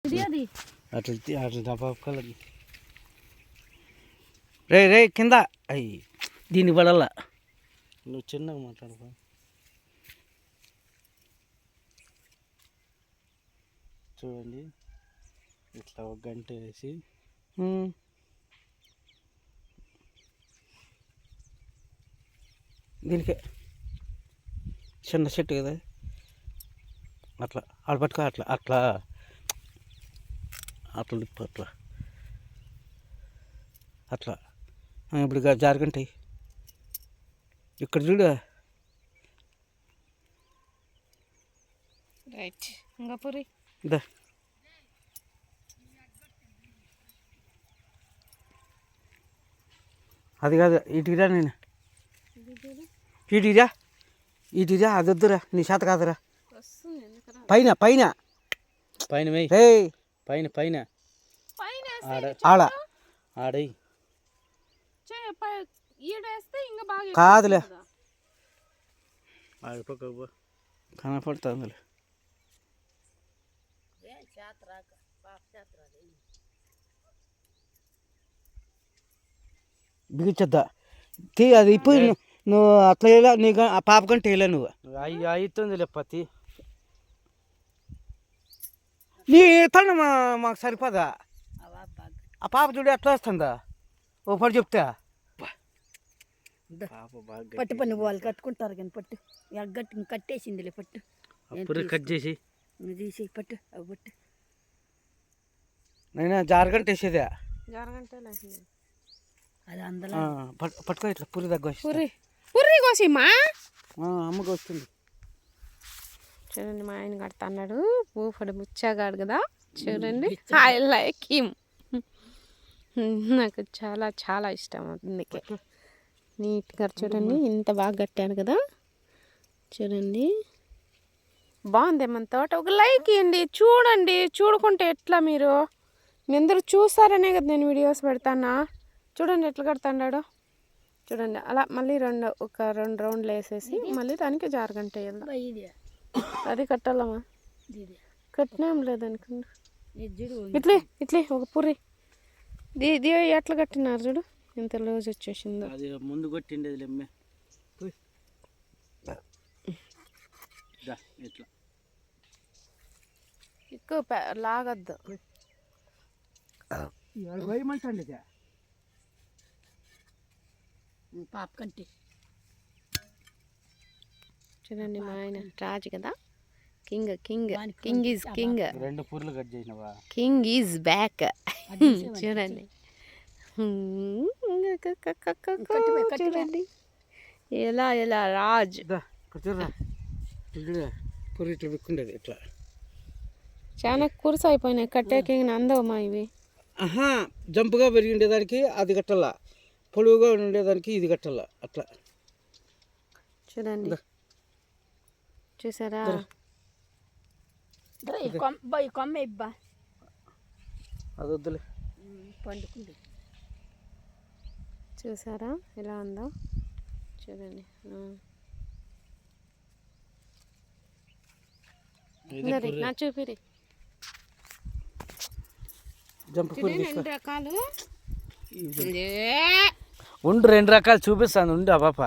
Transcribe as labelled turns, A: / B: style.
A: అట్లా పాపకాలది రే రే కింద అయ్యి దీనికి పడాల నువ్వు చిన్నగా మాట్లాడుకో. చూడండి ఇట్లా ఒక గంట వేసి దీనికే చిన్న చెట్టు కదా అట్లా ఆడ పట్టుకో అట్లా అట్లా అట్లా తిప్పు అట్లా అట్లా ఇప్పుడు జారగంటాయి ఇక్కడ చూడు.
B: రైట్ ఇంకా పూరి
A: దా అది కాదు ఇటురా నేను ఇటురా అది వద్దురా నీ చేత కాదురా పైన పైన పైన రే పైన పైన ఆడ ఆడ ఆడై కాదులే కనపడుతుంది బిగించద్దా అది ఇప్పుడు నువ్వు అట్లా వేయలే నీకు ఆ పాప కంటే వేయలే నువ్వు అయ్యి అవుతుంది లేపతి నీ తను మాకు సరిపోదా ఆ పాప చూడు ఎట్లా వస్తుందా ఓ పడి చెప్తా
C: పట్టు పని వాళ్ళు కట్టుకుంటారు కానీ పట్టు గట్టి కట్టేసిందిలే పట్టు
A: కట్ చేసి
C: తీసి పట్టు అవి పట్టు
A: నేను జారగంట వేసేదే
C: అది అందులో
A: పట్టుకో ఇట్లా పూరి దగ్గర
B: పూరి కోసిమా
A: అమ్మకి వస్తుంది.
B: చూడండి మా ఆయన కడతా అన్నాడు పూపడి ముచ్చాగాడు కదా చూడండి ఐ లైక్ హిమ్ నాకు చాలా చాలా ఇష్టం అందుకే నీట్గా చూడండి ఇంత బాగా కట్టాను కదా చూడండి బాగుంది మన తోట ఒక లైక్ ఇవ్వండి చూడండి చూడకుంటే ఎట్లా మీరు అందరూ చూస్తారనే కదా నేను వీడియోస్ పెడతానా చూడండి ఎట్లా కడతాడాడు చూడండి అలా మళ్ళీ ఒక రెండు రౌండ్లు వేసేసి మళ్ళీ దానికి జారగంట వేయాలి అది కట్టాలమ్మా కట్టినాం లేదనుకున్నా ఇట్లే ఇట్లే ఒక పూరి ఇది ఎట్లా కట్టినారు చూడు ఎంత రోజు వచ్చేసిందో
A: అది ముందు కొట్టిండేది ఎమ్మె ఇట్లా
B: ఎక్కువ లాగద్దు
A: భయమంటండి
C: పాప కంటే
B: చూడండి మా ఆయన రాజు కదా king king king is king
A: రెండు పూర్లు కట్ చేసినవా
B: కింగ్ ఈజ్ బ్యాక్ చూడండి చూడండి ఎలా ఎలా రాజ్
A: పూరి ఇట్లా విక్కుండేది ఇట్లా
B: చాలా కురుసు అయిపోయినాయి కట్టాక అందవమ్మా ఇవి
A: జంపుగా పెరిగి ఉండేదానికి అది కట్టాల పొడవుగా ఉండేదానికి ఇది కట్టాల అట్లా
B: చూడండి చూసారా
C: కొమ్మ ఇబ్బా
A: అది వద్దులే
C: పండుకుంది
B: చూసారా ఎలా ఉందో చూడండి నా చూపిరి రెండు రకాలు
A: ఉండు రెండు రకాలు చూపిస్తాను ఉండు ఆ పాప